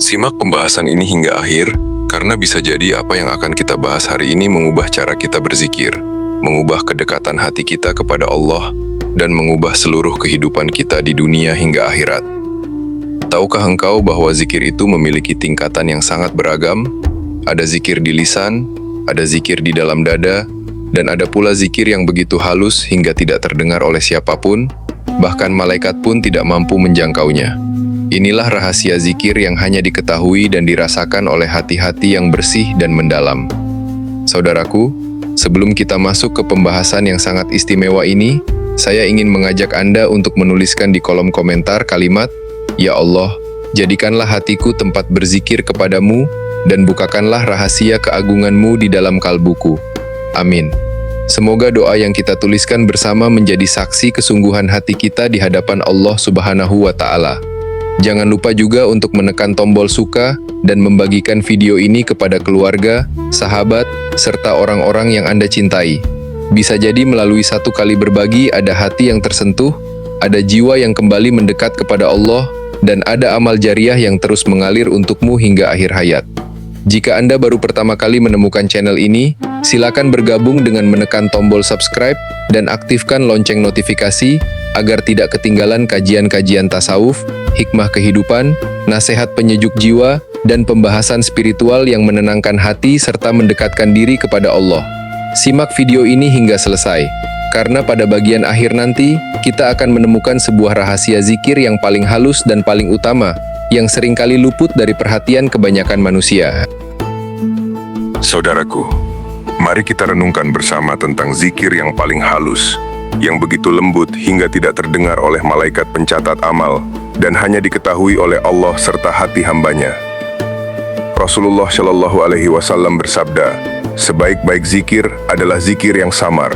Simak pembahasan ini hingga akhir, karena bisa jadi apa yang akan kita bahas hari ini mengubah cara kita berzikir, mengubah kedekatan hati kita kepada Allah, dan mengubah seluruh kehidupan kita di dunia hingga akhirat. Tahukah engkau bahwa zikir itu memiliki tingkatan yang sangat beragam? Ada zikir di lisan, ada zikir di dalam dada, dan ada pula zikir yang begitu halus hingga tidak terdengar oleh siapapun, bahkan malaikat pun tidak mampu menjangkaunya. Inilah rahasia zikir yang hanya diketahui dan dirasakan oleh hati-hati yang bersih dan mendalam. Saudaraku, sebelum kita masuk ke pembahasan yang sangat istimewa ini, saya ingin mengajak Anda untuk menuliskan di kolom komentar kalimat, "Ya Allah, jadikanlah hatiku tempat berzikir kepadamu, dan bukakanlah rahasia keagungan-Mu di dalam kalbuku. Amin." Semoga doa yang kita tuliskan bersama menjadi saksi kesungguhan hati kita di hadapan Allah Subhanahu wa Ta'ala. Jangan lupa juga untuk menekan tombol suka dan membagikan video ini kepada keluarga, sahabat, serta orang-orang yang Anda cintai. Bisa jadi melalui satu kali berbagi ada hati yang tersentuh, ada jiwa yang kembali mendekat kepada Allah, dan ada amal jariah yang terus mengalir untukmu hingga akhir hayat. Jika Anda baru pertama kali menemukan channel ini, silakan bergabung dengan menekan tombol subscribe dan aktifkan lonceng notifikasi agar tidak ketinggalan kajian-kajian tasawuf, hikmah kehidupan, nasihat penyejuk jiwa, dan pembahasan spiritual yang menenangkan hati serta mendekatkan diri kepada Allah. Simak video ini hingga selesai, karena pada bagian akhir nanti, kita akan menemukan sebuah rahasia zikir yang paling halus dan paling utama, yang seringkali luput dari perhatian kebanyakan manusia. Saudaraku, mari kita renungkan bersama tentang zikir yang paling halus, yang begitu lembut hingga tidak terdengar oleh malaikat pencatat amal, dan hanya diketahui oleh Allah serta hati hambanya. Rasulullah Shallallahu Alaihi Wasallam bersabda, sebaik-baik zikir adalah zikir yang samar.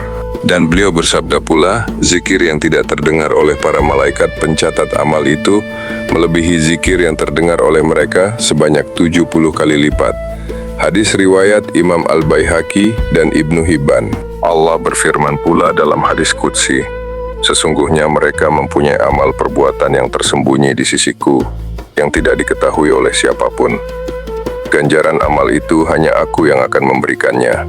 Dan beliau bersabda pula, zikir yang tidak terdengar oleh para malaikat pencatat amal itu melebihi zikir yang terdengar oleh mereka sebanyak 70 kali lipat. Hadis riwayat Imam Al-Baihaqi dan Ibnu Hibban. Allah berfirman pula dalam hadis qudsi, sesungguhnya mereka mempunyai amal perbuatan yang tersembunyi di sisiku, yang tidak diketahui oleh siapapun. Ganjaran amal itu hanya aku yang akan memberikannya.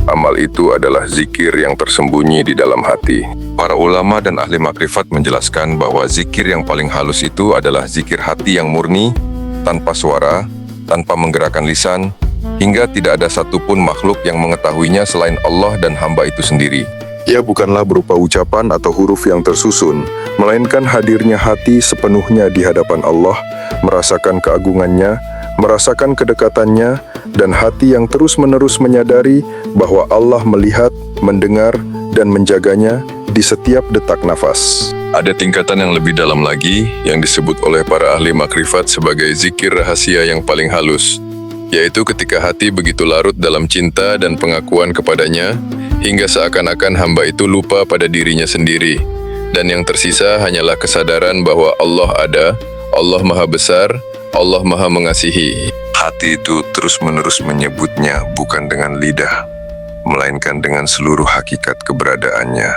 Amal itu adalah zikir yang tersembunyi di dalam hati. Para ulama dan ahli makrifat menjelaskan bahwa zikir yang paling halus itu adalah zikir hati yang murni, tanpa suara, tanpa menggerakkan lisan, hingga tidak ada satupun makhluk yang mengetahuinya selain Allah dan hamba itu sendiri. Ia bukanlah berupa ucapan atau huruf yang tersusun, melainkan hadirnya hati sepenuhnya di hadapan Allah, merasakan keagungannya, merasakan kedekatannya, dan hati yang terus-menerus menyadari bahwa Allah melihat, mendengar, dan menjaganya di setiap detak nafas. Ada tingkatan yang lebih dalam lagi yang disebut oleh para ahli makrifat sebagai zikir rahasia yang paling halus, yaitu ketika hati begitu larut dalam cinta dan pengakuan kepadanya, hingga seakan-akan hamba itu lupa pada dirinya sendiri, dan yang tersisa hanyalah kesadaran bahwa Allah ada, Allah Maha Besar, Allah Maha Mengasihi. Hati itu terus-menerus menyebutnya bukan dengan lidah, melainkan dengan seluruh hakikat keberadaannya,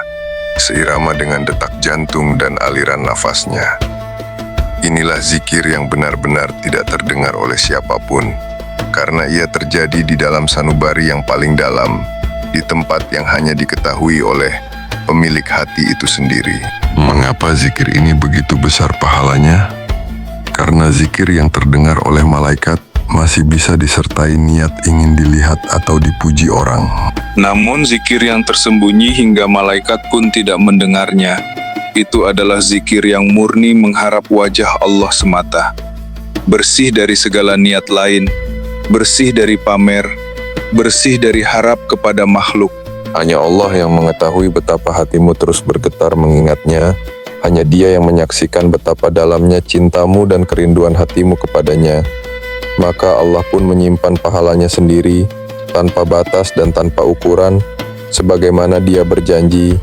seirama dengan detak jantung dan aliran nafasnya. Inilah zikir yang benar-benar tidak terdengar oleh siapapun, karena ia terjadi di dalam sanubari yang paling dalam, di tempat yang hanya diketahui oleh pemilik hati itu sendiri. Mengapa zikir ini begitu besar pahalanya? Karena zikir yang terdengar oleh malaikat masih bisa disertai niat ingin dilihat atau dipuji orang. Namun zikir yang tersembunyi hingga malaikat pun tidak mendengarnya, itu adalah zikir yang murni mengharap wajah Allah semata. Bersih dari segala niat lain, bersih dari pamer, bersih dari harap kepada makhluk. Hanya Allah yang mengetahui betapa hatimu terus bergetar mengingatnya. Hanya Dia yang menyaksikan betapa dalamnya cintamu dan kerinduan hatimu kepadanya. Maka Allah pun menyimpan pahalanya sendiri, tanpa batas dan tanpa ukuran, sebagaimana Dia berjanji,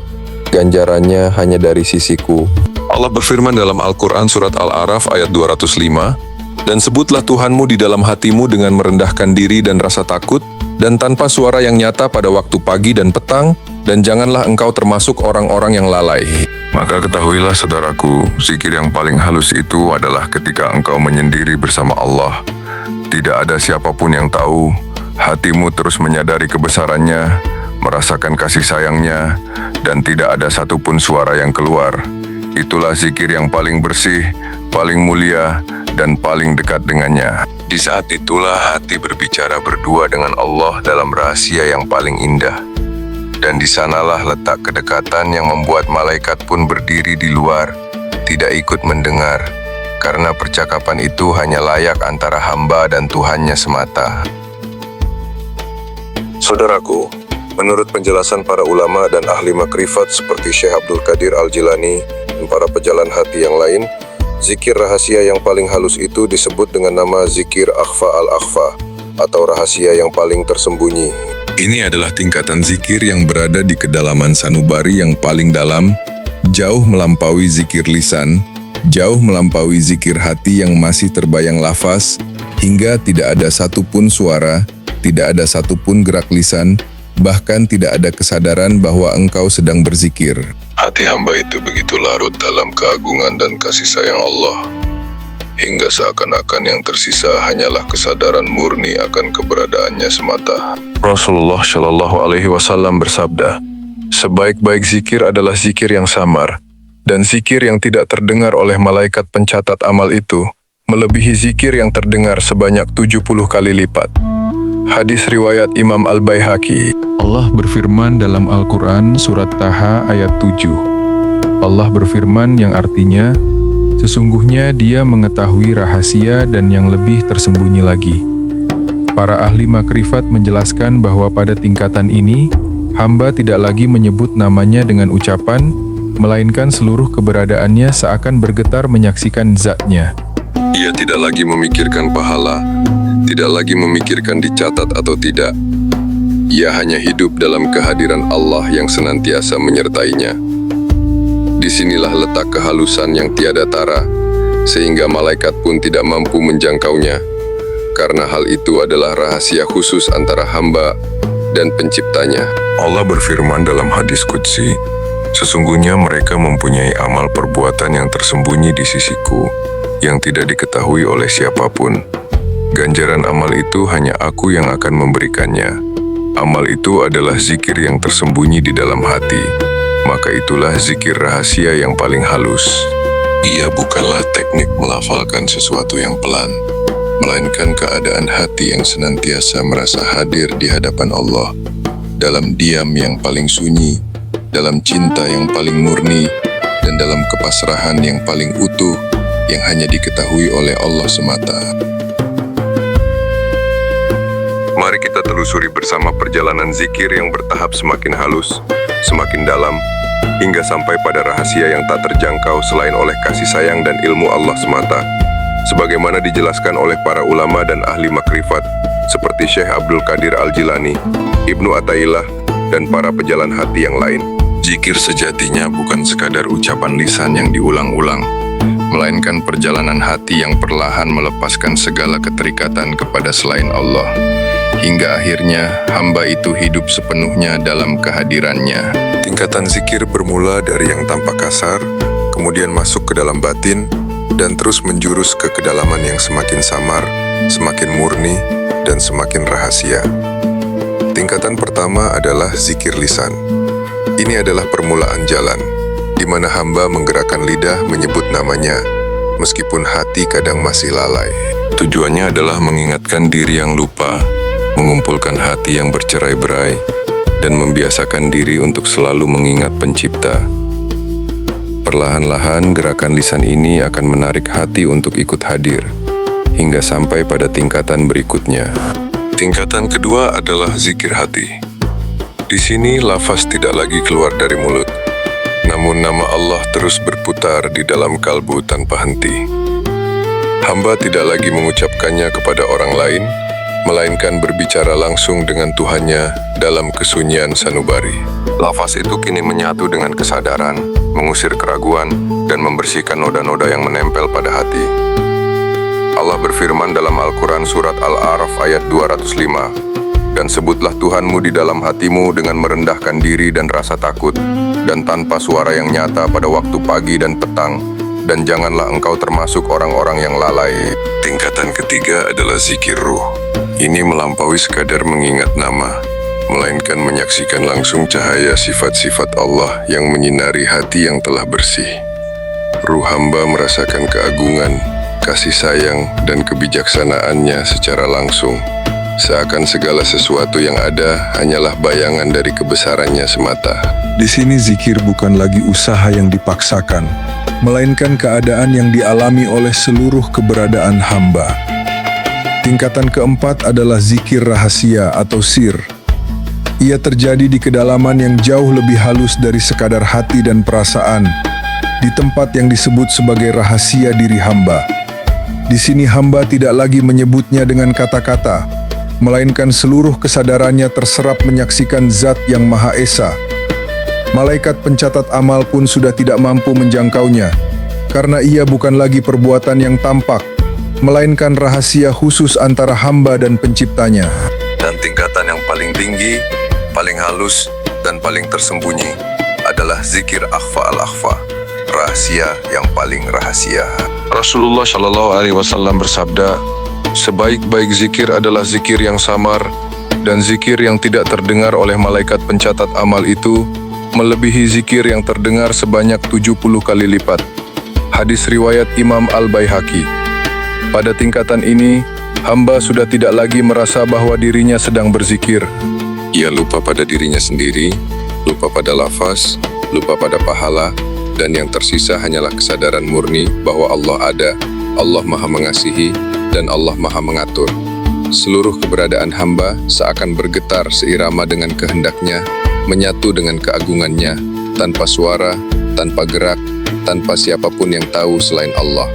ganjarannya hanya dari sisiku. Allah berfirman dalam Al-Quran surat Al-A'raf ayat 205, dan sebutlah Tuhanmu di dalam hatimu dengan merendahkan diri dan rasa takut, dan tanpa suara yang nyata pada waktu pagi dan petang, dan janganlah engkau termasuk orang-orang yang lalai. Maka ketahuilah saudaraku, zikir yang paling halus itu adalah ketika engkau menyendiri bersama Allah. Tidak ada siapapun yang tahu, hatimu terus menyadari kebesarannya, merasakan kasih sayangnya, dan tidak ada satupun suara yang keluar. Itulah zikir yang paling bersih, paling mulia, dan paling dekat dengannya. Di saat itulah hati berbicara berdua dengan Allah dalam rahasia yang paling indah. Dan di sanalah letak kedekatan yang membuat malaikat pun berdiri di luar, tidak ikut mendengar, karena percakapan itu hanya layak antara hamba dan Tuhannya semata. Saudaraku, menurut penjelasan para ulama dan ahli makrifat seperti Syekh Abdul Qadir Al-Jilani dan para pejalan hati yang lain, zikir rahasia yang paling halus itu disebut dengan nama zikir akhfa al-akhfa, atau rahasia yang paling tersembunyi. Ini adalah tingkatan zikir yang berada di kedalaman sanubari yang paling dalam, jauh melampaui zikir lisan, jauh melampaui zikir hati yang masih terbayang lafaz, hingga tidak ada satupun suara, tidak ada satupun gerak lisan, bahkan tidak ada kesadaran bahwa engkau sedang berzikir. Hati hamba itu begitu larut dalam keagungan dan kasih sayang Allah, hingga seakan-akan yang tersisa hanyalah kesadaran murni akan keberadaannya semata. Rasulullah Shallallahu Alaihi Wasallam bersabda, sebaik-baik zikir adalah zikir yang samar, dan zikir yang tidak terdengar oleh malaikat pencatat amal itu melebihi zikir yang terdengar sebanyak 70 kali lipat. Hadis riwayat Imam Al-Baihaqi. Allah berfirman dalam Al-Quran surat Taha ayat 7. Allah berfirman yang artinya, sesungguhnya Dia mengetahui rahasia dan yang lebih tersembunyi lagi. Para ahli makrifat menjelaskan bahwa pada tingkatan ini, hamba tidak lagi menyebut namanya dengan ucapan, melainkan seluruh keberadaannya seakan bergetar menyaksikan zatnya. Ia tidak lagi memikirkan pahala, tidak lagi memikirkan dicatat atau tidak. Ia hanya hidup dalam kehadiran Allah yang senantiasa menyertainya. Disinilah letak kehalusan yang tiada tara, sehingga malaikat pun tidak mampu menjangkaunya, karena hal itu adalah rahasia khusus antara hamba dan penciptanya. Allah berfirman dalam hadis qudsi, sesungguhnya mereka mempunyai amal perbuatan yang tersembunyi di sisiku, yang tidak diketahui oleh siapapun. Ganjaran amal itu hanya Aku yang akan memberikannya. Amal itu adalah zikir yang tersembunyi di dalam hati. Maka itulah zikir rahasia yang paling halus. Ia bukanlah teknik melafalkan sesuatu yang pelan, melainkan keadaan hati yang senantiasa merasa hadir di hadapan Allah, dalam diam yang paling sunyi, dalam cinta yang paling murni, dan dalam kepasrahan yang paling utuh, yang hanya diketahui oleh Allah semata. Mari kita telusuri bersama perjalanan zikir yang bertahap semakin halus, semakin dalam, hingga sampai pada rahasia yang tak terjangkau selain oleh kasih sayang dan ilmu Allah semata, sebagaimana dijelaskan oleh para ulama dan ahli makrifat, seperti Syekh Abdul Qadir Al-Jilani, Ibnu Athaillah, dan para pejalan hati yang lain. Zikir sejatinya bukan sekadar ucapan lisan yang diulang-ulang, melainkan perjalanan hati yang perlahan melepaskan segala keterikatan kepada selain Allah, hingga akhirnya hamba itu hidup sepenuhnya dalam kehadirannya. Tingkatan zikir bermula dari yang tampak kasar, kemudian masuk ke dalam batin, dan terus menjurus ke kedalaman yang semakin samar, semakin murni, dan semakin rahasia. Tingkatan pertama adalah zikir lisan. Ini adalah permulaan jalan, di mana hamba menggerakkan lidah menyebut namanya, meskipun hati kadang masih lalai. Tujuannya adalah mengingatkan diri yang lupa, mengumpulkan hati yang bercerai-berai, dan membiasakan diri untuk selalu mengingat Pencipta. Perlahan-lahan gerakan lisan ini akan menarik hati untuk ikut hadir, hingga sampai pada tingkatan berikutnya. Tingkatan kedua adalah zikir hati. Di sini lafaz tidak lagi keluar dari mulut, namun nama Allah terus berputar di dalam kalbu tanpa henti. Hamba tidak lagi mengucapkannya kepada orang lain, melainkan berbicara langsung dengan Tuhannya dalam kesunyian sanubari. Lafaz itu kini menyatu dengan kesadaran, mengusir keraguan, dan membersihkan noda-noda yang menempel pada hati. Allah berfirman dalam Al-Quran surat Al-A'raf ayat 205, Dan sebutlah Tuhanmu di dalam hatimu dengan merendahkan diri dan rasa takut, dan tanpa suara yang nyata pada waktu pagi dan petang, dan janganlah engkau termasuk orang-orang yang lalai. Tingkatan ketiga adalah zikir ruh. Ini melampaui sekadar mengingat nama, melainkan menyaksikan langsung cahaya sifat-sifat Allah yang menyinari hati yang telah bersih. Ruh hamba merasakan keagungan, kasih sayang, dan kebijaksanaannya secara langsung. Seakan segala sesuatu yang ada hanyalah bayangan dari kebesarannya semata. Di sini zikir bukan lagi usaha yang dipaksakan, melainkan keadaan yang dialami oleh seluruh keberadaan hamba. Tingkatan keempat adalah zikir rahasia atau sir. Ia terjadi di kedalaman yang jauh lebih halus dari sekadar hati dan perasaan, di tempat yang disebut sebagai rahasia diri hamba. Di sini hamba tidak lagi menyebutnya dengan kata-kata, melainkan seluruh kesadarannya terserap menyaksikan Zat yang Maha Esa. Malaikat pencatat amal pun sudah tidak mampu menjangkaunya, karena ia bukan lagi perbuatan yang tampak, melainkan rahasia khusus antara hamba dan penciptanya. Dan tingkatan yang paling tinggi, paling halus, dan paling tersembunyi adalah zikir akhfa al-akhfa, rahasia yang paling rahasia. Rasulullah Shallallahu Alaihi Wasallam bersabda, sebaik-baik zikir adalah zikir yang samar, dan zikir yang tidak terdengar oleh malaikat pencatat amal itu melebihi zikir yang terdengar sebanyak 70 kali lipat. Hadis riwayat Imam Al-Baihaqi. Pada tingkatan ini, hamba sudah tidak lagi merasa bahwa dirinya sedang berzikir. Ia lupa pada dirinya sendiri, lupa pada lafaz, lupa pada pahala, dan yang tersisa hanyalah kesadaran murni bahwa Allah ada, Allah Maha Mengasihi, dan Allah Maha Mengatur. Seluruh keberadaan hamba seakan bergetar seirama dengan kehendaknya, menyatu dengan keagungannya, tanpa suara, tanpa gerak, tanpa siapapun yang tahu selain Allah.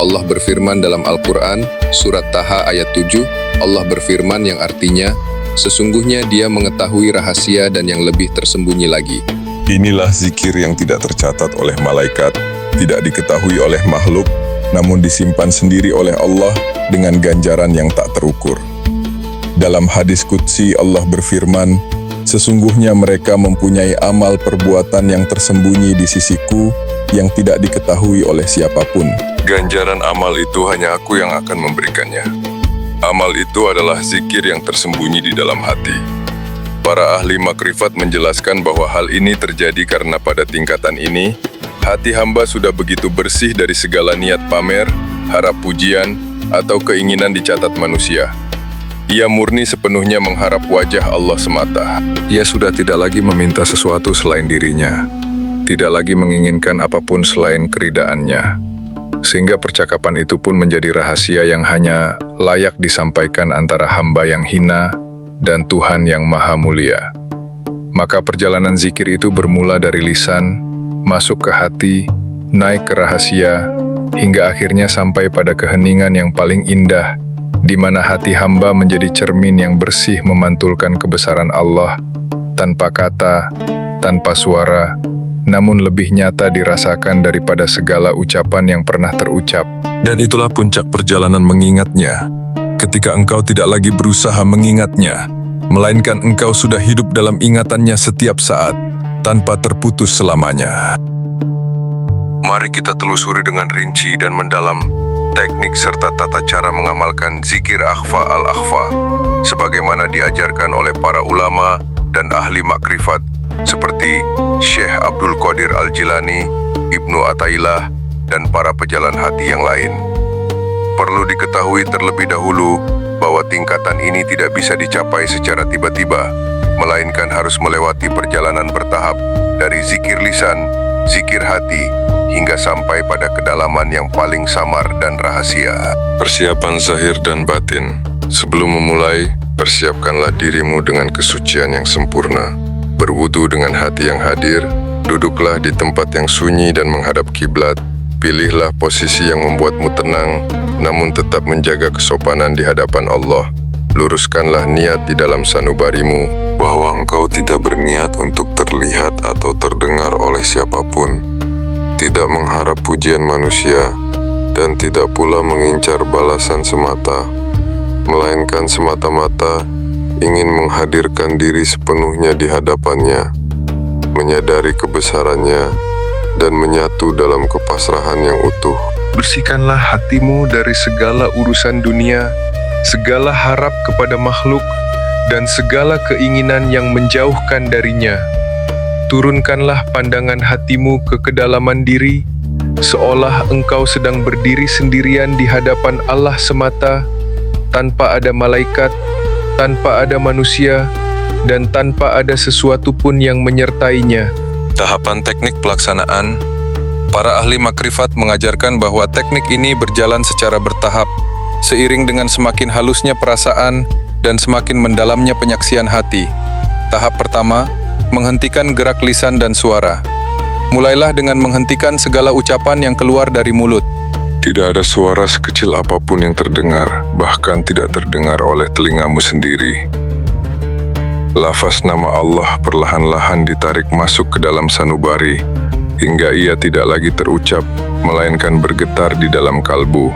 Allah berfirman dalam Al-Quran, surat Taha ayat 7, Allah berfirman yang artinya, sesungguhnya Dia mengetahui rahasia dan yang lebih tersembunyi lagi. Inilah zikir yang tidak tercatat oleh malaikat, tidak diketahui oleh makhluk, namun disimpan sendiri oleh Allah dengan ganjaran yang tak terukur. Dalam hadis qudsi Allah berfirman, sesungguhnya mereka mempunyai amal perbuatan yang tersembunyi di sisiku yang tidak diketahui oleh siapapun. Ganjaran amal itu hanya Aku yang akan memberikannya. Amal itu adalah zikir yang tersembunyi di dalam hati. Para ahli makrifat menjelaskan bahwa hal ini terjadi karena pada tingkatan ini, hati hamba sudah begitu bersih dari segala niat pamer, harap pujian, atau keinginan dicatat manusia. Ia murni sepenuhnya mengharap wajah Allah semata. Ia sudah tidak lagi meminta sesuatu selain dirinya, tidak lagi menginginkan apapun selain keridaannya. Sehingga percakapan itu pun menjadi rahasia yang hanya layak disampaikan antara hamba yang hina dan Tuhan yang Maha Mulia. Maka perjalanan zikir itu bermula dari lisan, masuk ke hati, naik ke rahasia, hingga akhirnya sampai pada keheningan yang paling indah, di mana hati hamba menjadi cermin yang bersih memantulkan kebesaran Allah, tanpa kata, tanpa suara, namun lebih nyata dirasakan daripada segala ucapan yang pernah terucap. Dan itulah puncak perjalanan mengingatnya, ketika engkau tidak lagi berusaha mengingatnya, melainkan engkau sudah hidup dalam ingatannya setiap saat, tanpa terputus selamanya. Mari kita telusuri dengan rinci dan mendalam teknik serta tata cara mengamalkan zikir akhfa al-akhfa, sebagaimana diajarkan oleh para ulama dan ahli makrifat seperti Syekh Abdul Qadir Al-Jilani, Ibnu Athaillah, dan para pejalan hati yang lain. Perlu diketahui terlebih dahulu bahwa tingkatan ini tidak bisa dicapai secara tiba-tiba, melainkan harus melewati perjalanan bertahap dari zikir lisan, zikir hati, hingga sampai pada kedalaman yang paling samar dan rahasia. Persiapan zahir dan batin. Sebelum memulai, persiapkanlah dirimu dengan kesucian yang sempurna. Berwudu dengan hati yang hadir, duduklah di tempat yang sunyi dan menghadap kiblat. Pilihlah posisi yang membuatmu tenang, namun tetap menjaga kesopanan di hadapan Allah. Luruskanlah niat di dalam sanubarimu, bahwa engkau tidak berniat untuk terlihat atau terdengar oleh siapapun, tidak mengharap pujian manusia, dan tidak pula mengincar balasan semata, melainkan semata-mata ingin menghadirkan diri sepenuhnya di hadapannya, menyadari kebesarannya, dan menyatu dalam kepasrahan yang utuh. Bersihkanlah hatimu dari segala urusan dunia, segala harap kepada makhluk, dan segala keinginan yang menjauhkan darinya. Turunkanlah pandangan hatimu ke kedalaman diri, seolah engkau sedang berdiri sendirian di hadapan Allah semata, tanpa ada malaikat, tanpa ada manusia, dan tanpa ada sesuatu pun yang menyertainya. Tahapan teknik pelaksanaan. Para ahli makrifat mengajarkan bahwa teknik ini berjalan secara bertahap, seiring dengan semakin halusnya perasaan dan semakin mendalamnya penyaksian hati. Tahap pertama, menghentikan gerak lisan dan suara. Mulailah dengan menghentikan segala ucapan yang keluar dari mulut. Tidak ada suara sekecil apapun yang terdengar, bahkan tidak terdengar oleh telingamu sendiri. Lafaz nama Allah perlahan-lahan ditarik masuk ke dalam sanubari, hingga ia tidak lagi terucap, melainkan bergetar di dalam kalbu.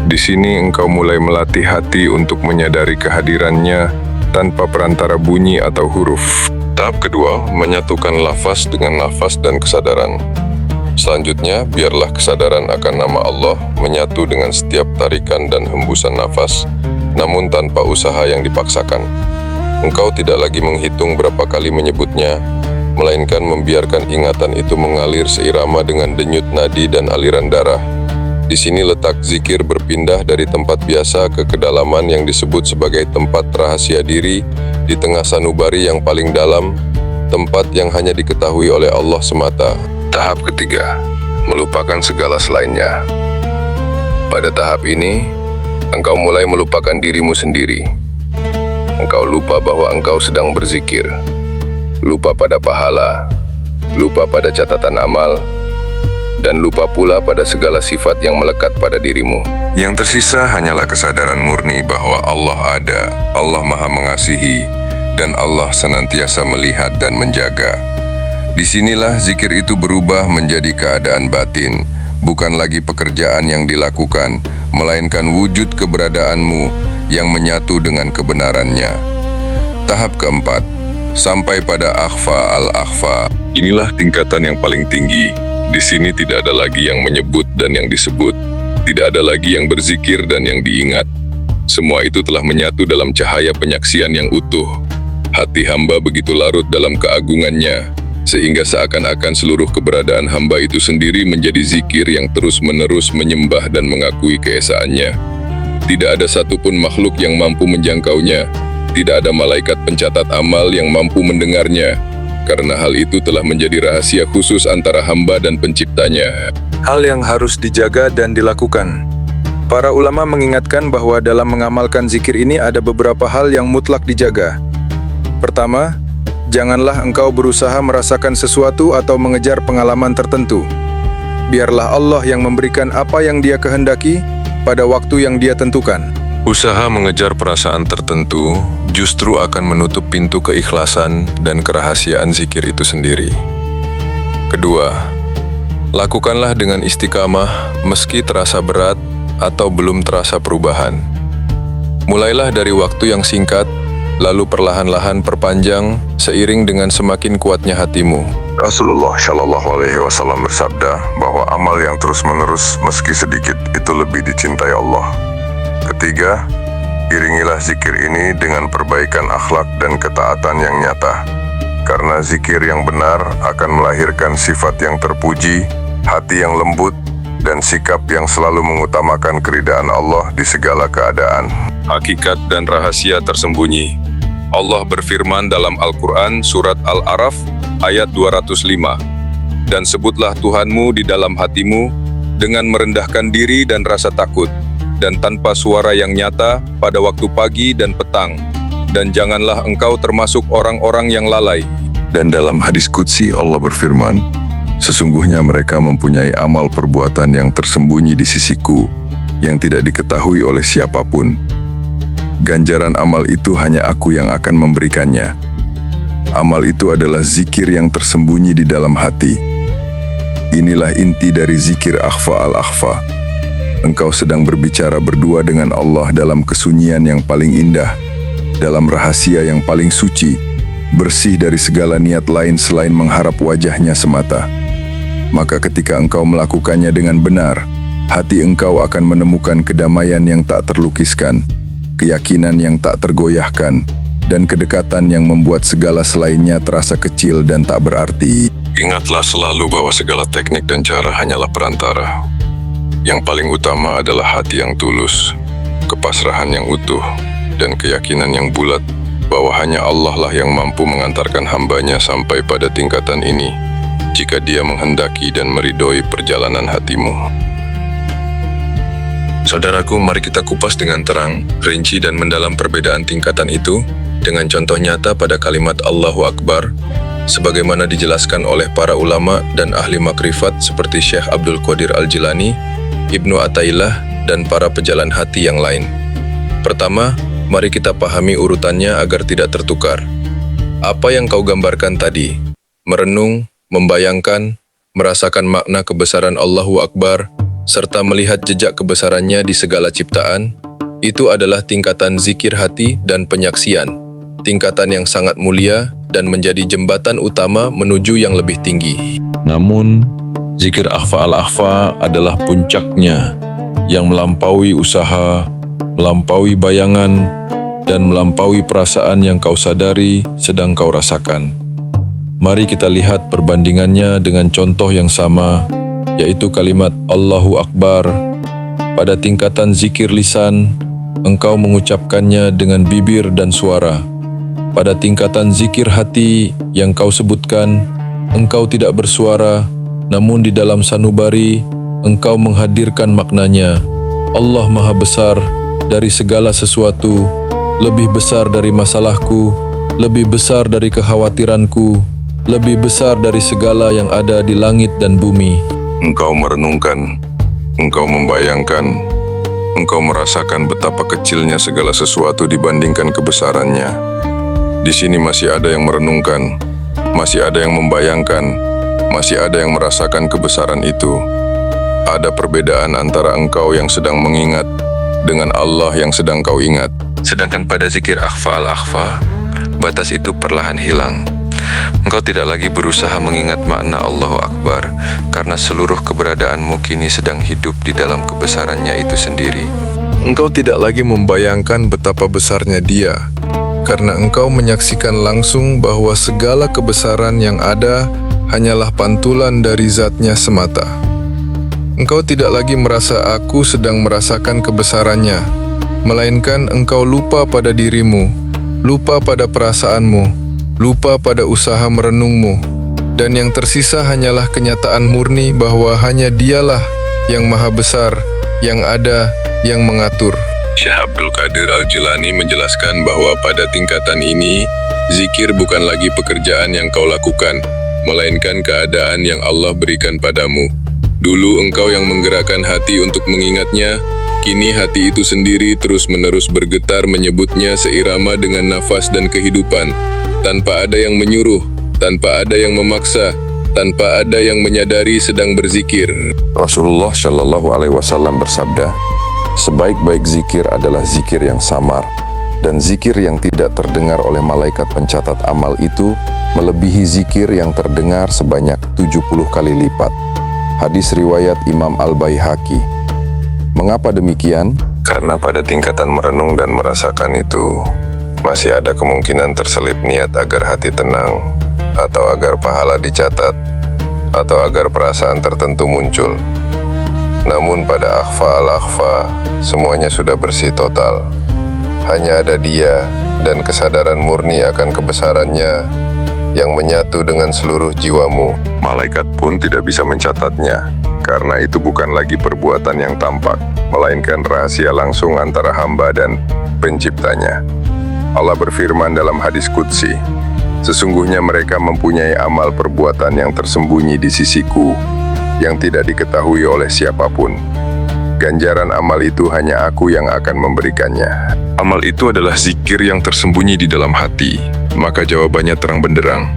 Di sini engkau mulai melatih hati untuk menyadari kehadirannya tanpa perantara bunyi atau huruf. Tahap kedua, menyatukan lafaz dengan nafas dan kesadaran. Selanjutnya, biarlah kesadaran akan nama Allah menyatu dengan setiap tarikan dan hembusan nafas, namun tanpa usaha yang dipaksakan. Engkau tidak lagi menghitung berapa kali menyebutnya, melainkan membiarkan ingatan itu mengalir seirama dengan denyut nadi dan aliran darah. Di sini letak zikir berpindah dari tempat biasa ke kedalaman yang disebut sebagai tempat rahasia diri di tengah sanubari yang paling dalam, tempat yang hanya diketahui oleh Allah semata. Tahap ketiga, melupakan segala selainnya. Pada tahap ini, engkau mulai melupakan dirimu sendiri. Engkau lupa bahwa engkau sedang berzikir, lupa pada pahala, lupa pada catatan amal, dan lupa pula pada segala sifat yang melekat pada dirimu. Yang tersisa hanyalah kesadaran murni bahwa Allah ada, Allah Maha Mengasihi, dan Allah senantiasa melihat dan menjaga. Disinilah zikir itu berubah menjadi keadaan batin, bukan lagi pekerjaan yang dilakukan, melainkan wujud keberadaanmu yang menyatu dengan kebenarannya. Tahap keempat, sampai pada akhfa al-akhfa. Inilah tingkatan yang paling tinggi. Di sini tidak ada lagi yang menyebut dan yang disebut, tidak ada lagi yang berzikir dan yang diingat. Semua itu telah menyatu dalam cahaya penyaksian yang utuh. Hati hamba begitu larut dalam keagungannya, sehingga seakan-akan seluruh keberadaan hamba itu sendiri menjadi zikir yang terus-menerus menyembah dan mengakui keesaannya. Tidak ada satupun makhluk yang mampu menjangkaunya, tidak ada malaikat pencatat amal yang mampu mendengarnya, karena hal itu telah menjadi rahasia khusus antara hamba dan penciptanya. Hal yang harus dijaga dan dilakukan. Para ulama mengingatkan bahwa dalam mengamalkan zikir ini ada beberapa hal yang mutlak dijaga. Pertama, janganlah engkau berusaha merasakan sesuatu atau mengejar pengalaman tertentu. Biarlah Allah yang memberikan apa yang Dia kehendaki pada waktu yang Dia tentukan. Usaha mengejar perasaan tertentu justru akan menutup pintu keikhlasan dan kerahasiaan zikir itu sendiri. Kedua, lakukanlah dengan istiqamah meski terasa berat atau belum terasa perubahan. Mulailah dari waktu yang singkat, lalu perlahan-lahan perpanjang seiring dengan semakin kuatnya hatimu. Rasulullah Shallallahu Alaihi Wasallam bersabda bahwa amal yang terus-menerus meski sedikit itu lebih dicintai Allah. Ketiga, iringilah zikir ini dengan perbaikan akhlak dan ketaatan yang nyata. Karena zikir yang benar akan melahirkan sifat yang terpuji, hati yang lembut, dan sikap yang selalu mengutamakan keridaan Allah di segala keadaan. Hakikat dan rahasia tersembunyi. Allah berfirman dalam Al-Quran surat Al-Araf ayat 205, "Dan sebutlah Tuhanmu di dalam hatimu dengan merendahkan diri dan rasa takut, dan tanpa suara yang nyata pada waktu pagi dan petang, dan janganlah engkau termasuk orang-orang yang lalai." Dan dalam hadis qudsi Allah berfirman, "Sesungguhnya mereka mempunyai amal perbuatan yang tersembunyi di sisiku, yang tidak diketahui oleh siapapun. Ganjaran amal itu hanya aku yang akan memberikannya." Amal itu adalah zikir yang tersembunyi di dalam hati. Inilah inti dari zikir akhfa al-akhfa. Engkau sedang berbicara berdua dengan Allah dalam kesunyian yang paling indah, dalam rahasia yang paling suci, bersih dari segala niat lain selain mengharap wajahnya semata. Maka ketika engkau melakukannya dengan benar, hati engkau akan menemukan kedamaian yang tak terlukiskan, keyakinan yang tak tergoyahkan, dan kedekatan yang membuat segala selainnya terasa kecil dan tak berarti. Ingatlah selalu bahwa segala teknik dan cara hanyalah perantara. Yang paling utama adalah hati yang tulus, kepasrahan yang utuh, dan keyakinan yang bulat bahwa hanya Allah lah yang mampu mengantarkan hambanya sampai pada tingkatan ini, jika Dia menghendaki dan meridhoi perjalanan hatimu. Saudaraku, mari kita kupas dengan terang, rinci dan mendalam perbedaan tingkatan itu dengan contoh nyata pada kalimat Allahu Akbar, sebagaimana dijelaskan oleh para ulama dan ahli makrifat seperti Syekh Abdul Qadir Al-Jilani, Ibnu Athaillah, dan para pejalan hati yang lain. Pertama, mari kita pahami urutannya agar tidak tertukar. Apa yang kau gambarkan tadi, merenung, membayangkan, merasakan makna kebesaran Allahu Akbar, serta melihat jejak kebesarannya di segala ciptaan, itu adalah tingkatan zikir hati dan penyaksian, tingkatan yang sangat mulia dan menjadi jembatan utama menuju yang lebih tinggi. Namun, zikir akhfa al-akhfa adalah puncaknya yang melampaui usaha, melampaui bayangan, dan melampaui perasaan yang kau sadari sedang kau rasakan. Mari kita lihat perbandingannya dengan contoh yang sama, yaitu kalimat Allahu Akbar. Pada tingkatan zikir lisan, engkau mengucapkannya dengan bibir dan suara. Pada tingkatan zikir hati yang kau sebutkan, engkau tidak bersuara, namun di dalam sanubari, engkau menghadirkan maknanya. Allah Maha Besar dari segala sesuatu, lebih besar dari masalahku, lebih besar dari kekhawatiranku, lebih besar dari segala yang ada di langit dan bumi. Engkau merenungkan, engkau membayangkan, engkau merasakan betapa kecilnya segala sesuatu dibandingkan kebesarannya. Di sini masih ada yang merenungkan, masih ada yang membayangkan, masih ada yang merasakan kebesaran itu. Ada perbedaan antara engkau yang sedang mengingat dengan Allah yang sedang kau ingat. Sedangkan pada zikir akhfa al-akhfa, batas itu perlahan hilang. Engkau tidak lagi berusaha mengingat makna Allahu Akbar, karena seluruh keberadaanmu kini sedang hidup di dalam kebesarannya itu sendiri. Engkau tidak lagi membayangkan betapa besarnya Dia, karena engkau menyaksikan langsung bahwa segala kebesaran yang ada hanyalah pantulan dari zatnya semata. Engkau tidak lagi merasa aku sedang merasakan kebesarannya, melainkan engkau lupa pada dirimu, lupa pada perasaanmu, lupa pada usaha merenungmu, dan yang tersisa hanyalah kenyataan murni bahwa hanya Dialah yang Maha Besar, yang ada, yang mengatur. Syekh Abdul Qadir Al-Jilani menjelaskan bahwa pada tingkatan ini, zikir bukan lagi pekerjaan yang kau lakukan, melainkan keadaan yang Allah berikan padamu. Dulu engkau yang menggerakkan hati untuk mengingatnya, kini hati itu sendiri terus-menerus bergetar menyebutnya seirama dengan nafas dan kehidupan, tanpa ada yang menyuruh, tanpa ada yang memaksa, tanpa ada yang menyadari sedang berzikir. Rasulullah Shallallahu Alaihi Wasallam bersabda, sebaik-baik zikir adalah zikir yang samar, dan zikir yang tidak terdengar oleh malaikat pencatat amal itu melebihi zikir yang terdengar sebanyak 70 kali lipat. Hadis riwayat Imam Al-Baihaqi. Mengapa demikian? Karena pada tingkatan merenung dan merasakan itu, masih ada kemungkinan terselip niat agar hati tenang, atau agar pahala dicatat, atau agar perasaan tertentu muncul. Namun pada akhfa al-akhfa, semuanya sudah bersih total. Hanya ada Dia dan kesadaran murni akan kebesarannya yang menyatu dengan seluruh jiwamu. Malaikat pun tidak bisa mencatatnya, karena itu bukan lagi perbuatan yang tampak, melainkan rahasia langsung antara hamba dan penciptanya. Allah berfirman dalam hadis qudsi, sesungguhnya mereka mempunyai amal perbuatan yang tersembunyi di sisiku, yang tidak diketahui oleh siapapun. Ganjaran amal itu hanya Aku yang akan memberikannya. Amal itu adalah zikir yang tersembunyi di dalam hati, maka jawabannya terang benderang.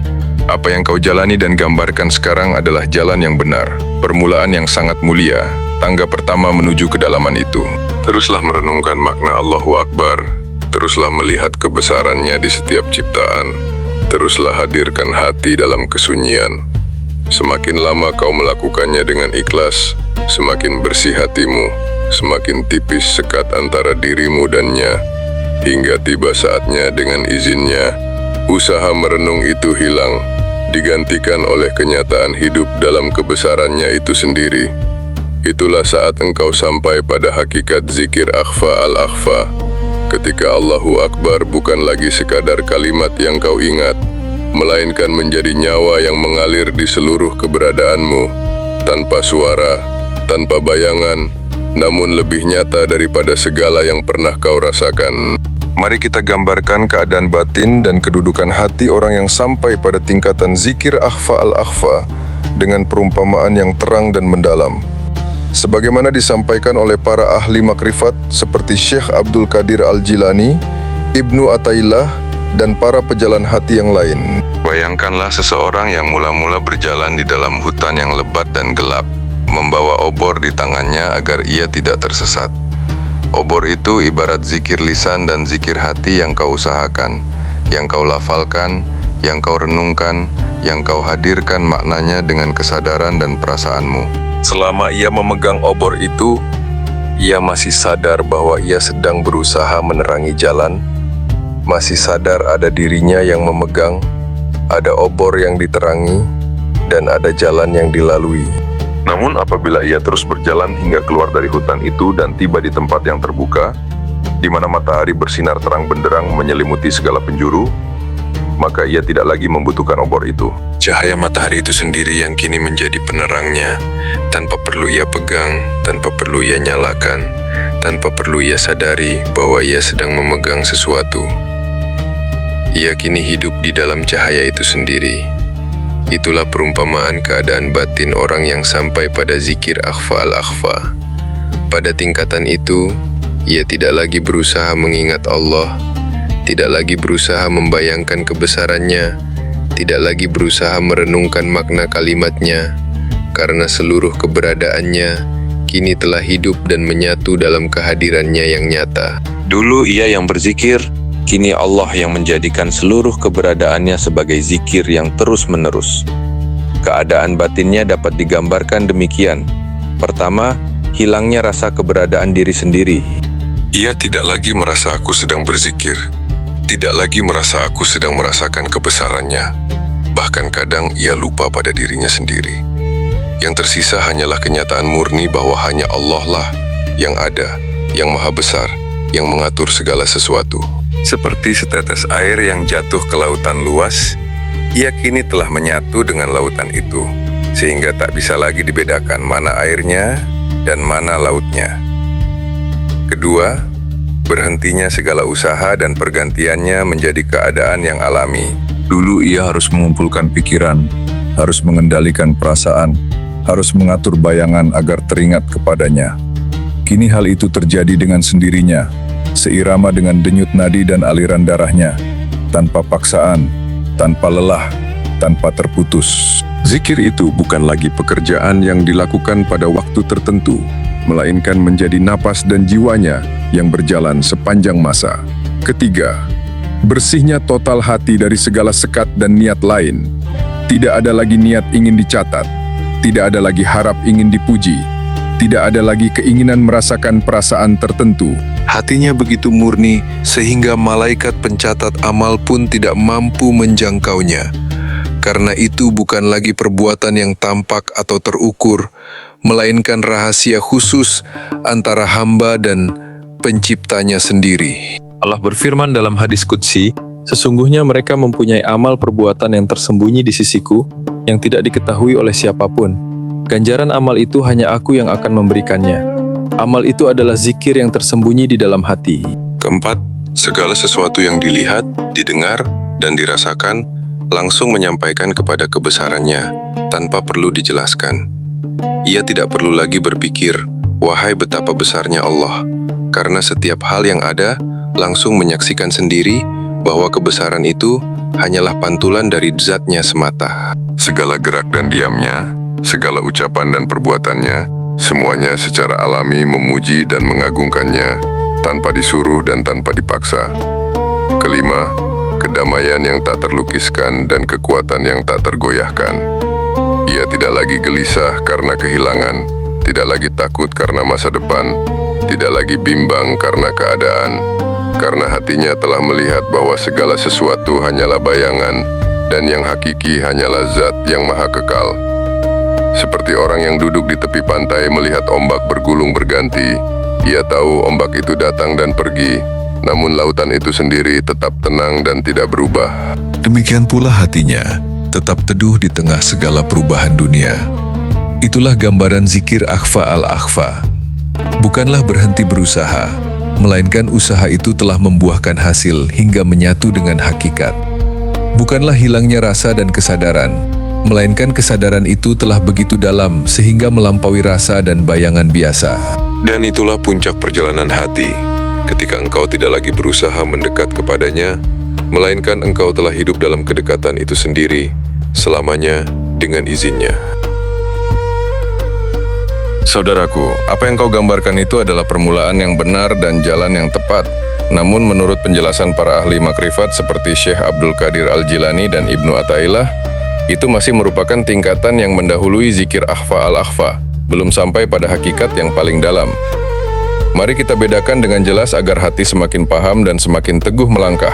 Apa yang kau jalani dan gambarkan sekarang adalah jalan yang benar, permulaan yang sangat mulia, tangga pertama menuju kedalaman itu. Teruslah merenungkan makna Allahu Akbar, Teruslah melihat kebesarannya di setiap ciptaan. Teruslah hadirkan hati dalam kesunyian. Semakin lama kau melakukannya dengan ikhlas, semakin bersih hatimu, semakin tipis sekat antara dirimu dannya, hingga tiba saatnya dengan izinnya, usaha merenung itu hilang, digantikan oleh kenyataan hidup dalam kebesarannya itu sendiri. Itulah saat engkau sampai pada hakikat zikir akhfa al-akhfa, ketika Allahu Akbar bukan lagi sekadar kalimat yang kau ingat, melainkan menjadi nyawa yang mengalir di seluruh keberadaanmu, tanpa suara, tanpa bayangan, namun lebih nyata daripada segala yang pernah kau rasakan. Mari kita gambarkan keadaan batin dan kedudukan hati orang yang sampai pada tingkatan zikir akhfa al-akhfa dengan perumpamaan yang terang dan mendalam. Sebagaimana disampaikan oleh para ahli makrifat seperti Syekh Abdul Qadir Al-Jilani, Ibnu Athaillah, dan para pejalan hati yang lain. Bayangkanlah seseorang yang mula-mula berjalan di dalam hutan yang lebat dan gelap, membawa obor di tangannya agar ia tidak tersesat. Obor itu ibarat zikir lisan dan zikir hati yang kau usahakan, yang kau lafalkan, yang kau renungkan, yang kau hadirkan maknanya dengan kesadaran dan perasaanmu. Selama ia memegang obor itu, ia masih sadar bahwa ia sedang berusaha menerangi jalan, masih sadar ada dirinya yang memegang, ada obor yang diterangi, dan ada jalan yang dilalui. Namun apabila ia terus berjalan hingga keluar dari hutan itu dan tiba di tempat yang terbuka, di mana matahari bersinar terang benderang menyelimuti segala penjuru, maka ia tidak lagi membutuhkan obor itu. Cahaya matahari itu sendiri yang kini menjadi penerangnya, tanpa perlu ia pegang, tanpa perlu ia nyalakan, tanpa perlu ia sadari bahwa ia sedang memegang sesuatu. Ia kini hidup di dalam cahaya itu sendiri. Itulah perumpamaan keadaan batin orang yang sampai pada zikir akhfa al-akhfa. Pada tingkatan itu, ia tidak lagi berusaha mengingat Allah, tidak lagi berusaha membayangkan kebesarannya, tidak lagi berusaha merenungkan makna kalimatnya, karena seluruh keberadaannya kini telah hidup dan menyatu dalam kehadirannya yang nyata. Dulu ia yang berzikir, kini Allah yang menjadikan seluruh keberadaannya sebagai zikir yang terus-menerus. Keadaan batinnya dapat digambarkan demikian. Pertama, hilangnya rasa keberadaan diri sendiri. Ia tidak lagi merasa aku sedang berzikir, tidak lagi merasa aku sedang merasakan kebesarannya. Bahkan kadang ia lupa pada dirinya sendiri. Yang tersisa hanyalah kenyataan murni bahwa hanya Allah lah yang ada, yang maha besar, yang mengatur segala sesuatu. Seperti setetes air yang jatuh ke lautan luas, ia kini telah menyatu dengan lautan itu, sehingga tak bisa lagi dibedakan mana airnya dan mana lautnya. Kedua, berhentinya segala usaha dan pergantiannya menjadi keadaan yang alami. Dulu ia harus mengumpulkan pikiran, harus mengendalikan perasaan, harus mengatur bayangan agar teringat kepadanya. Kini hal itu terjadi dengan sendirinya, seirama dengan denyut nadi dan aliran darahnya, tanpa paksaan, tanpa lelah, tanpa terputus. Zikir itu bukan lagi pekerjaan yang dilakukan pada waktu tertentu, melainkan menjadi napas dan jiwanya yang berjalan sepanjang masa. Ketiga, bersihnya total hati dari segala sekat dan niat lain. Tidak ada lagi niat ingin dicatat, tidak ada lagi harap ingin dipuji, tidak ada lagi keinginan merasakan perasaan tertentu. Hatinya begitu murni sehingga malaikat pencatat amal pun tidak mampu menjangkaunya. Karena itu bukan lagi perbuatan yang tampak atau terukur, melainkan rahasia khusus antara hamba dan penciptanya sendiri. Allah berfirman dalam hadis qudsi, "Sesungguhnya mereka mempunyai amal perbuatan yang tersembunyi di sisiku, yang tidak diketahui oleh siapapun. Ganjaran amal itu hanya aku yang akan memberikannya. Amal itu adalah zikir yang tersembunyi di dalam hati." Keempat, segala sesuatu yang dilihat, didengar, dan dirasakan langsung menyampaikan kepada kebesarannya tanpa perlu dijelaskan. Ia tidak perlu lagi berpikir, "Wahai betapa besarnya Allah," karena setiap hal yang ada langsung menyaksikan sendiri bahwa kebesaran itu hanyalah pantulan dari zatnya semata. Segala gerak dan diamnya, segala ucapan dan perbuatannya, semuanya secara alami memuji dan mengagungkannya, tanpa disuruh dan tanpa dipaksa. Kelima, kedamaian yang tak terlukiskan dan kekuatan yang tak tergoyahkan. Ia tidak lagi gelisah karena kehilangan, tidak lagi takut karena masa depan, tidak lagi bimbang karena keadaan, karena hatinya telah melihat bahwa segala sesuatu hanyalah bayangan dan yang hakiki hanyalah Zat yang maha kekal. Seperti orang yang duduk di tepi pantai melihat ombak bergulung berganti, ia tahu ombak itu datang dan pergi, namun lautan itu sendiri tetap tenang dan tidak berubah. Demikian pula hatinya, tetap teduh di tengah segala perubahan dunia. Itulah gambaran zikir akhfa al-akhfa. Bukanlah berhenti berusaha, melainkan usaha itu telah membuahkan hasil hingga menyatu dengan hakikat. Bukanlah hilangnya rasa dan kesadaran, melainkan kesadaran itu telah begitu dalam sehingga melampaui rasa dan bayangan biasa. Dan itulah puncak perjalanan hati, ketika engkau tidak lagi berusaha mendekat kepadanya, melainkan engkau telah hidup dalam kedekatan itu sendiri, selamanya dengan izinnya. Saudaraku, apa yang kau gambarkan itu adalah permulaan yang benar dan jalan yang tepat. Namun menurut penjelasan para ahli makrifat seperti Syekh Abdul Qadir Al-Jilani dan Ibnu Athaillah, itu masih merupakan tingkatan yang mendahului zikir akhfa al-akhfa, belum sampai pada hakikat yang paling dalam. Mari kita bedakan dengan jelas agar hati semakin paham dan semakin teguh melangkah.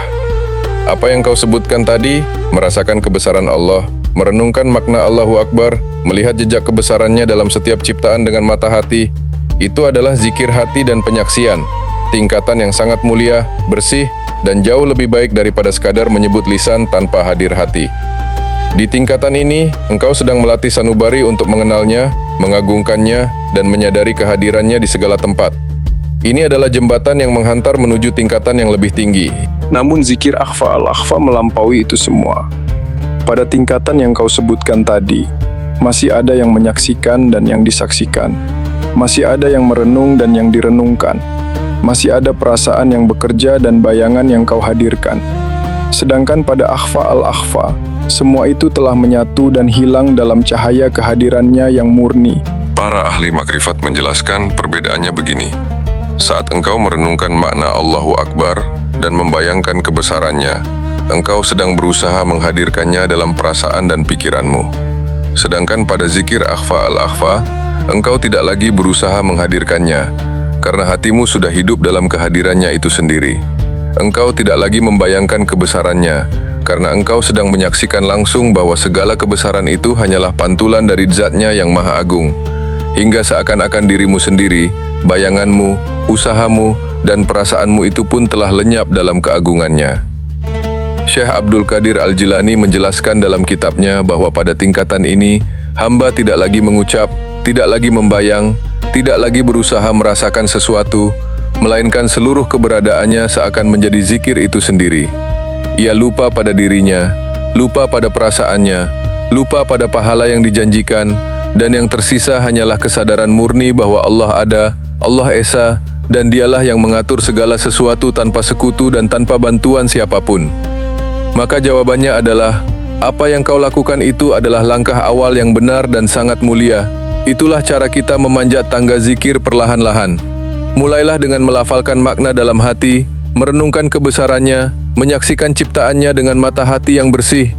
Apa yang kau sebutkan tadi, merasakan kebesaran Allah, merenungkan makna Allahu Akbar, melihat jejak kebesarannya dalam setiap ciptaan dengan mata hati, itu adalah zikir hati dan penyaksian, tingkatan yang sangat mulia, bersih, dan jauh lebih baik daripada sekadar menyebut lisan tanpa hadir hati. Di tingkatan ini, engkau sedang melatih sanubari untuk mengenalnya, mengagungkannya, dan menyadari kehadirannya di segala tempat. Ini adalah jembatan yang menghantar menuju tingkatan yang lebih tinggi. Namun zikir akhfa al-akhfa melampaui itu semua. Pada tingkatan yang kau sebutkan tadi, masih ada yang menyaksikan dan yang disaksikan. Masih ada yang merenung dan yang direnungkan. Masih ada perasaan yang bekerja dan bayangan yang kau hadirkan. Sedangkan pada akhfa al-akhfa, semua itu telah menyatu dan hilang dalam cahaya kehadirannya yang murni. Para ahli makrifat menjelaskan perbedaannya begini. Saat engkau merenungkan makna Allahu Akbar dan membayangkan kebesarannya, engkau sedang berusaha menghadirkannya dalam perasaan dan pikiranmu. Sedangkan pada zikir akhfa al-akhfa, engkau tidak lagi berusaha menghadirkannya, karena hatimu sudah hidup dalam kehadirannya itu sendiri. Engkau tidak lagi membayangkan kebesarannya, karena engkau sedang menyaksikan langsung bahwa segala kebesaran itu hanyalah pantulan dari Zatnya yang Maha Agung. Hingga seakan-akan dirimu sendiri, bayanganmu, usahamu, dan perasaanmu itu pun telah lenyap dalam keagungannya. Syekh Abdul Qadir Al-Jilani menjelaskan dalam kitabnya bahwa pada tingkatan ini, hamba tidak lagi mengucap, tidak lagi membayang, tidak lagi berusaha merasakan sesuatu, melainkan seluruh keberadaannya seakan menjadi zikir itu sendiri. Ia lupa pada dirinya, lupa pada perasaannya, lupa pada pahala yang dijanjikan, dan yang tersisa hanyalah kesadaran murni bahwa Allah ada, Allah Esa, dan Dialah yang mengatur segala sesuatu tanpa sekutu dan tanpa bantuan siapapun. Maka jawabannya adalah, apa yang kau lakukan itu adalah langkah awal yang benar dan sangat mulia. Itulah cara kita memanjat tangga zikir perlahan-lahan. Mulailah dengan melafalkan makna dalam hati, merenungkan kebesarannya, menyaksikan ciptaannya dengan mata hati yang bersih.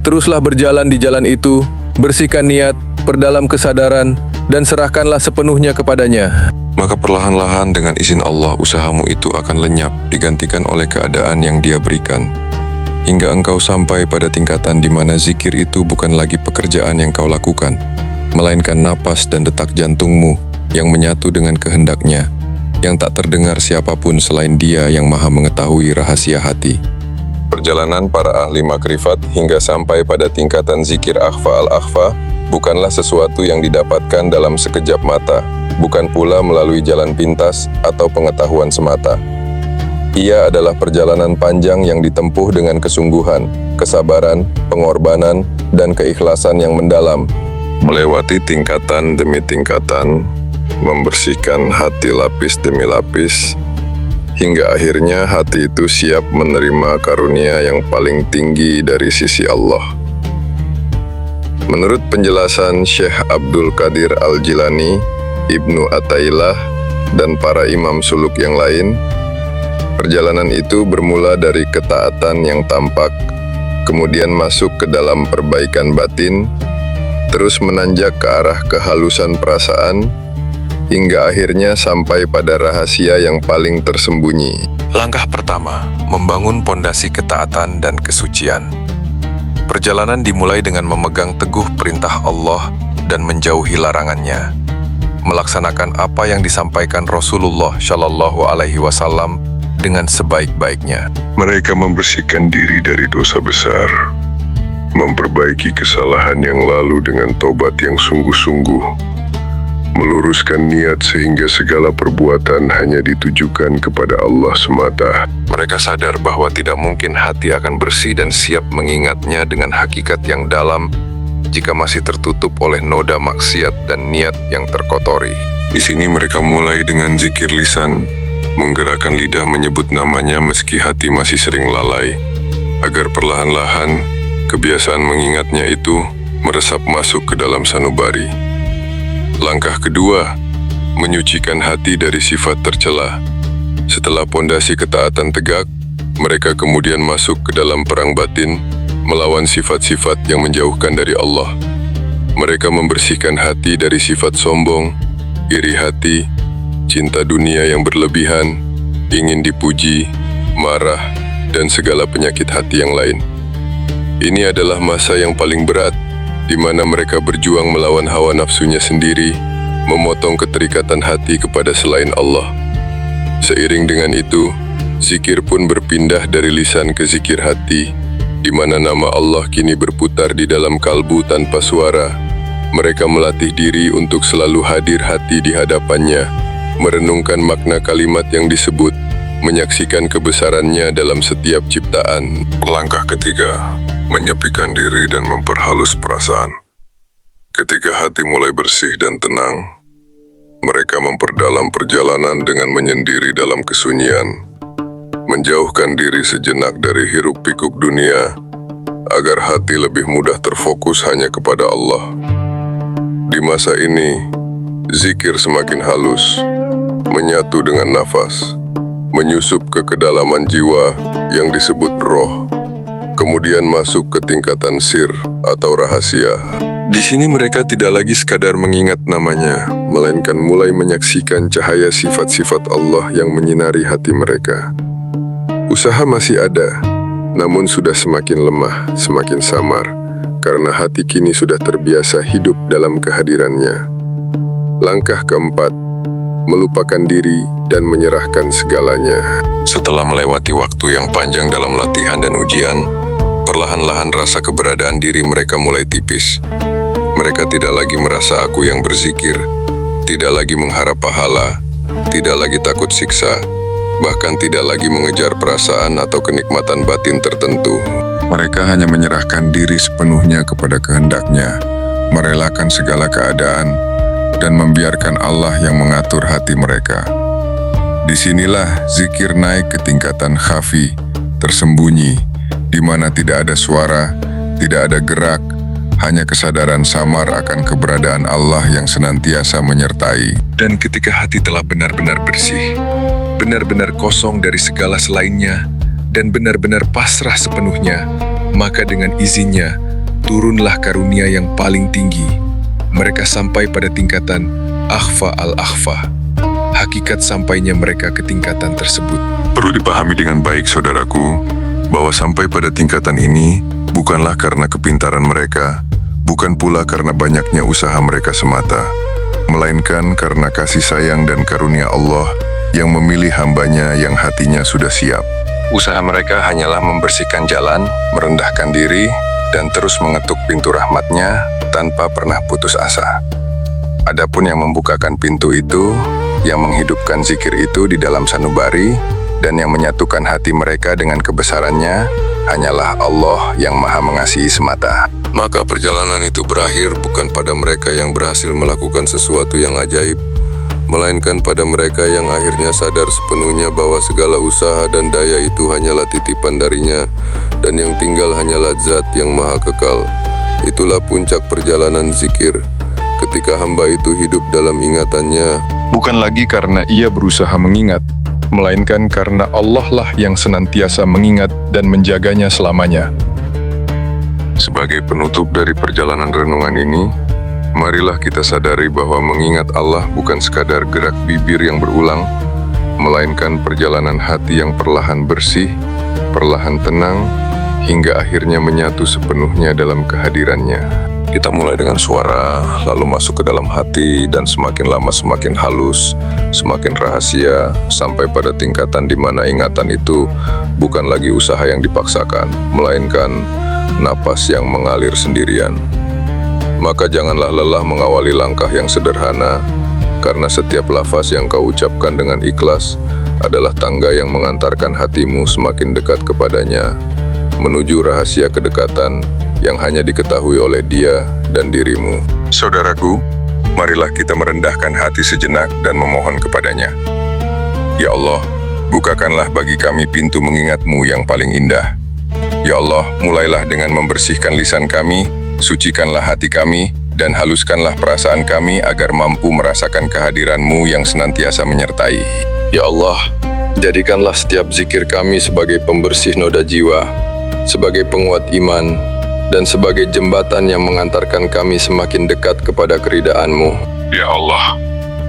Teruslah berjalan di jalan itu, bersihkan niat, perdalam kesadaran, dan serahkanlah sepenuhnya kepadanya. Maka perlahan-lahan dengan izin Allah usahamu itu akan lenyap, digantikan oleh keadaan yang Dia berikan. Hingga engkau sampai pada tingkatan di mana zikir itu bukan lagi pekerjaan yang kau lakukan, melainkan napas dan detak jantungmu yang menyatu dengan kehendaknya, yang tak terdengar siapapun selain Dia yang Maha mengetahui rahasia hati. Perjalanan para ahli makrifat hingga sampai pada tingkatan zikir akhfa al-akhfa bukanlah sesuatu yang didapatkan dalam sekejap mata, bukan pula melalui jalan pintas atau pengetahuan semata. Ia adalah perjalanan panjang yang ditempuh dengan kesungguhan, kesabaran, pengorbanan, dan keikhlasan yang mendalam. Melewati tingkatan demi tingkatan, membersihkan hati lapis demi lapis, hingga akhirnya hati itu siap menerima karunia yang paling tinggi dari sisi Allah. Menurut penjelasan Syekh Abdul Qadir Al-Jilani, Ibnu Athaillah, dan para imam suluk yang lain. Perjalanan itu bermula dari ketaatan yang tampak, kemudian masuk ke dalam perbaikan batin, terus menanjak ke arah kehalusan perasaan, hingga akhirnya sampai pada rahasia yang paling tersembunyi. Langkah pertama, membangun pondasi ketaatan dan kesucian. Perjalanan dimulai dengan memegang teguh perintah Allah dan menjauhi larangannya. Melaksanakan apa yang disampaikan Rasulullah Shallallahu Alaihi Wasallam dengan sebaik-baiknya. Mereka membersihkan diri dari dosa besar, memperbaiki kesalahan yang lalu dengan tobat yang sungguh-sungguh, meluruskan niat sehingga segala perbuatan hanya ditujukan kepada Allah semata. Mereka sadar bahwa tidak mungkin hati akan bersih dan siap mengingatnya dengan hakikat yang dalam jika masih tertutup oleh noda maksiat dan niat yang terkotori. Di sini mereka mulai dengan zikir lisan, menggerakkan lidah menyebut namanya meski hati masih sering lalai, agar perlahan-lahan kebiasaan mengingatnya itu meresap masuk ke dalam sanubari. Langkah kedua, menyucikan hati dari sifat tercela. Setelah pondasi ketaatan tegak, mereka kemudian masuk ke dalam perang batin, melawan sifat-sifat yang menjauhkan dari Allah. Mereka membersihkan hati dari sifat sombong, iri hati, cinta dunia yang berlebihan, ingin dipuji, marah, dan segala penyakit hati yang lain. Ini adalah masa yang paling berat, di mana mereka berjuang melawan hawa nafsunya sendiri, memotong keterikatan hati kepada selain Allah. Seiring dengan itu, zikir pun berpindah dari lisan ke zikir hati, di mana nama Allah kini berputar di dalam kalbu tanpa suara. Mereka melatih diri untuk selalu hadir hati di hadapannya, merenungkan makna kalimat yang disebut, menyaksikan kebesarannya dalam setiap ciptaan. Langkah ketiga, menyepikan diri dan memperhalus perasaan. Ketika hati mulai bersih dan tenang, mereka memperdalam perjalanan dengan menyendiri dalam kesunyian, menjauhkan diri sejenak dari hiruk-pikuk dunia, agar hati lebih mudah terfokus hanya kepada Allah. Di masa ini, zikir semakin halus, menyatu dengan nafas, menyusup ke kedalaman jiwa yang disebut roh, kemudian masuk ke tingkatan sir atau rahasia. Di sini mereka tidak lagi sekadar mengingat namanya, melainkan mulai menyaksikan cahaya sifat-sifat Allah yang menyinari hati mereka. Usaha masih ada, namun sudah semakin lemah, semakin samar, karena hati kini sudah terbiasa hidup dalam kehadirannya. Langkah keempat, melupakan diri dan menyerahkan segalanya. Setelah melewati waktu yang panjang dalam latihan dan ujian, perlahan-lahan rasa keberadaan diri mereka mulai tipis. Mereka tidak lagi merasa aku yang berzikir, tidak lagi mengharap pahala, tidak lagi takut siksa, bahkan tidak lagi mengejar perasaan atau kenikmatan batin tertentu. Mereka hanya menyerahkan diri sepenuhnya kepada kehendaknya, merelakan segala keadaan, dan membiarkan Allah yang mengatur hati mereka. Disinilah zikir naik ke tingkatan khafi, tersembunyi, di mana tidak ada suara, tidak ada gerak, hanya kesadaran samar akan keberadaan Allah yang senantiasa menyertai. Dan ketika hati telah benar-benar bersih, benar-benar kosong dari segala selainnya, dan benar-benar pasrah sepenuhnya, maka dengan izinnya, turunlah karunia yang paling tinggi. Mereka sampai pada tingkatan akhfa al-akhfa. Hakikat sampainya mereka ke tingkatan tersebut. Perlu dipahami dengan baik, saudaraku, bahwa sampai pada tingkatan ini bukanlah karena kepintaran mereka, bukan pula karena banyaknya usaha mereka semata, melainkan karena kasih sayang dan karunia Allah yang memilih hambanya yang hatinya sudah siap. Usaha mereka hanyalah membersihkan jalan, merendahkan diri, dan terus mengetuk pintu rahmatnya tanpa pernah putus asa. Adapun yang membukakan pintu itu, yang menghidupkan zikir itu di dalam sanubari, dan yang menyatukan hati mereka dengan kebesarannya, hanyalah Allah yang Maha Mengasihi semata. Maka perjalanan itu berakhir bukan pada mereka yang berhasil melakukan sesuatu yang ajaib, melainkan pada mereka yang akhirnya sadar sepenuhnya bahwa segala usaha dan daya itu hanyalah titipan darinya, dan yang tinggal hanyalah Zat yang Maha Kekal. Itulah puncak perjalanan zikir. Ketika hamba itu hidup dalam ingatannya, Bukan lagi karena ia berusaha mengingat, melainkan karena Allah lah yang senantiasa mengingat dan menjaganya selamanya. Sebagai penutup dari perjalanan renungan ini, marilah kita sadari bahwa mengingat Allah bukan sekadar gerak bibir yang berulang, melainkan perjalanan hati yang perlahan bersih, perlahan tenang, hingga akhirnya menyatu sepenuhnya dalam kehadirannya. Kita mulai dengan suara, lalu masuk ke dalam hati, dan semakin lama semakin halus, semakin rahasia, sampai pada tingkatan di mana ingatan itu bukan lagi usaha yang dipaksakan, melainkan napas yang mengalir sendirian. Maka janganlah lelah mengawali langkah yang sederhana, karena setiap lafaz yang kau ucapkan dengan ikhlas adalah tangga yang mengantarkan hatimu semakin dekat kepadanya, menuju rahasia kedekatan yang hanya diketahui oleh Dia dan dirimu. Saudaraku, marilah kita merendahkan hati sejenak dan memohon kepadanya. Ya Allah, bukakanlah bagi kami pintu mengingat-Mu yang paling indah. Ya Allah, mulailah dengan membersihkan lisan kami, sucikanlah hati kami, dan haluskanlah perasaan kami agar mampu merasakan kehadiran-Mu yang senantiasa menyertai. Ya Allah, jadikanlah setiap zikir kami sebagai pembersih noda jiwa, sebagai penguat iman, dan sebagai jembatan yang mengantarkan kami semakin dekat kepada keridaan-Mu. Ya Allah,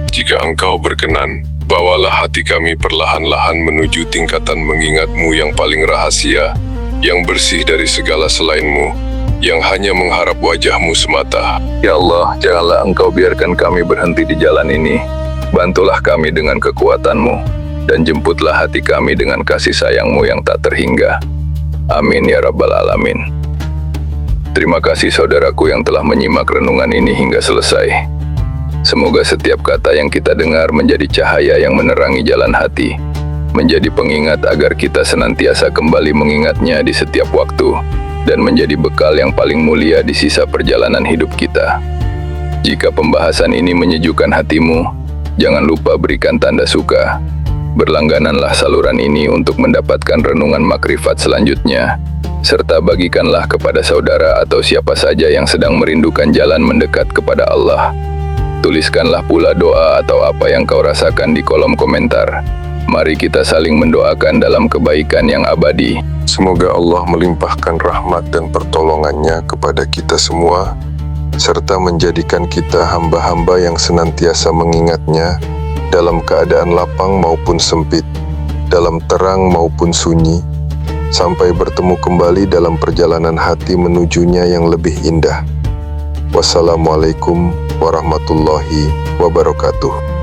jika Engkau berkenan, bawalah hati kami perlahan-lahan menuju tingkatan mengingat-Mu yang paling rahasia, yang bersih dari segala selain-Mu, yang hanya mengharap wajah-Mu semata. Ya Allah, janganlah Engkau biarkan kami berhenti di jalan ini. Bantulah kami dengan kekuatan-Mu, dan jemputlah hati kami dengan kasih sayang-Mu yang tak terhingga. Amin ya Rabbal Alamin. Terima kasih saudaraku yang telah menyimak renungan ini hingga selesai. Semoga setiap kata yang kita dengar menjadi cahaya yang menerangi jalan hati, menjadi pengingat agar kita senantiasa kembali mengingatnya di setiap waktu, dan menjadi bekal yang paling mulia di sisa perjalanan hidup kita. Jika pembahasan ini menyejukkan hatimu, jangan lupa berikan tanda suka. Berlanggananlah saluran ini untuk mendapatkan renungan makrifat selanjutnya, serta bagikanlah kepada saudara atau siapa saja yang sedang merindukan jalan mendekat kepada Allah. Tuliskanlah pula doa atau apa yang kau rasakan di kolom komentar. Mari kita saling mendoakan dalam kebaikan yang abadi. Semoga Allah melimpahkan rahmat dan pertolongannya kepada kita semua, serta menjadikan kita hamba-hamba yang senantiasa mengingatnya dalam keadaan lapang maupun sempit, dalam terang maupun sunyi, sampai bertemu kembali dalam perjalanan hati menujunya yang lebih indah. Wassalamualaikum warahmatullahi wabarakatuh.